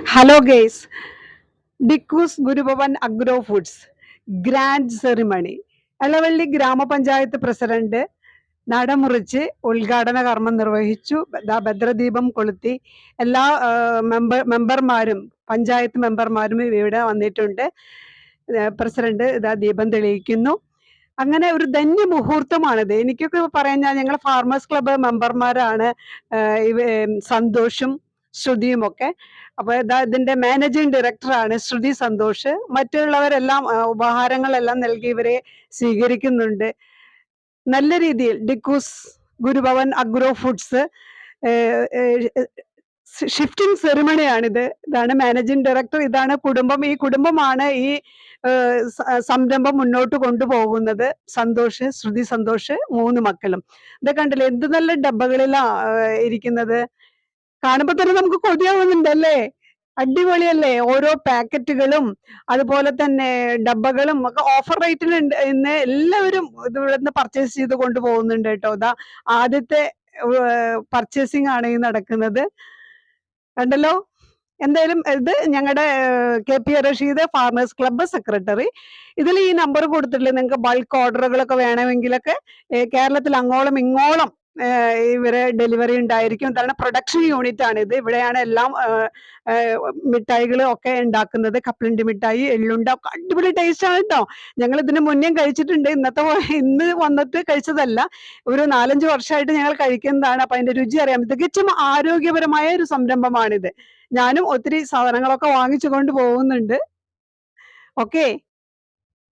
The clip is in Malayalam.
Hello guys, Dikkoos Gurubhavan agro foods grand ceremony. Elavally ഗ്രാമപഞ്ചായത്ത് പ്രസിഡന്റ് നടമുറിച്ച് ഉദ്ഘാടന കർമ്മം നിർവഹിച്ചു. ഭദ്രദീപം കൊളുത്തി എല്ലാ മെമ്പർമാരും പഞ്ചായത്ത് മെമ്പർമാരും ഇവിടെ വന്നിട്ടുണ്ട്. പ്രസിഡന്റ് ഇതാ ദീപം തെളിയിക്കുന്നു. അങ്ങനെ ഒരു ധന്യ മുഹൂർത്തമാണിത്. എനിക്കൊക്കെ പറയാൻ ഞങ്ങൾ ഫാർമേഴ്സ് ക്ലബ്ബ് മെമ്പർമാരാണ് സന്തോഷും ശ്രുതിയും ഒക്കെ. അപ്പൊ ഇതിന്റെ മാനേജിംഗ് ഡയറക്ടറാണ് ശ്രുതി സന്തോഷ്. മറ്റുള്ളവരെല്ലാം ഉപഹാരങ്ങളെല്ലാം നൽകി ഇവരെ സ്വീകരിക്കുന്നുണ്ട്. നല്ല രീതിയിൽ ഡിക്കൂസ് ഗുരുഭവൻ അഗ്രോ ഫുഡ്സ് ഷിഫ്റ്റിംഗ് സെറിമണിയാണിത്. ഇതാണ് മാനേജിംഗ് ഡയറക്ടർ, ഇതാണ് കുടുംബം. ഈ കുടുംബമാണ് ഈ സംരംഭം മുന്നോട്ട് കൊണ്ടുപോകുന്നത്. സന്തോഷ്, ശ്രുതി സന്തോഷ്, 3 മക്കളും. ഇത് കണ്ടില്ലേ, എന്ത് നല്ല ഡബ്ബകളിലാ ഇരിക്കുന്നത്. കാണുമ്പോ തന്നെ നമുക്ക് കൊതിയാവുന്നുണ്ടല്ലേ? അടിപൊളിയല്ലേ? ഓരോ പാക്കറ്റുകളും അതുപോലെ തന്നെ ഡബ്ബകളും ഒക്കെ ഓഫർ റേറ്റിൽ ഇന്ന് എല്ലാവരും ഇത് ഇവിടുന്ന് പർച്ചേസ് ചെയ്ത് കൊണ്ടുപോകുന്നുണ്ട് കേട്ടോ. ഇതാ ആദ്യത്തെ പർച്ചേസിംഗ് ആണ് ഈ നടക്കുന്നത്. കണ്ടല്ലോ. എന്തായാലും ഇത് ഞങ്ങളുടെ KP Rasheed farmers club secretary. ഇതിൽ ഈ നമ്പർ കൊടുത്തിട്ടില്ലേ, നിങ്ങൾക്ക് ബൾക്ക് ഓർഡറുകളൊക്കെ വേണമെങ്കിലൊക്കെ കേരളത്തിൽ അങ്ങോളം ഇങ്ങോളം ഇവരെ ഡെലിവറി ഉണ്ടായിരിക്കും. എന്താണ്, പ്രൊഡക്ഷൻ യൂണിറ്റ് ആണ് ഇത്. ഇവിടെയാണ് എല്ലാം മിഠായികൾ ഒക്കെ ഉണ്ടാക്കുന്നത്. കപ്പലണ്ടി മിഠായി, എള്ളുണ്ട ഒക്കെ അടിപൊളി ടേസ്റ്റ് ആണ് കേട്ടോ. ഞങ്ങൾ ഇതിന് മുന്നേ കഴിച്ചിട്ടുണ്ട്. ഇന്ന് വന്നിട്ട് കഴിച്ചതല്ല, ഒരു 4-5 വർഷമായിട്ട് ഞങ്ങൾ കഴിക്കുന്നതാണ്. അപ്പൊ അതിന്റെ രുചി അറിയാം. തികച്ചും ആരോഗ്യപരമായ ഒരു സംരംഭമാണിത്. ഞാനും ഒത്തിരി സാധനങ്ങളൊക്കെ വാങ്ങിച്ചു കൊണ്ട് പോകുന്നുണ്ട്. ഓക്കെ.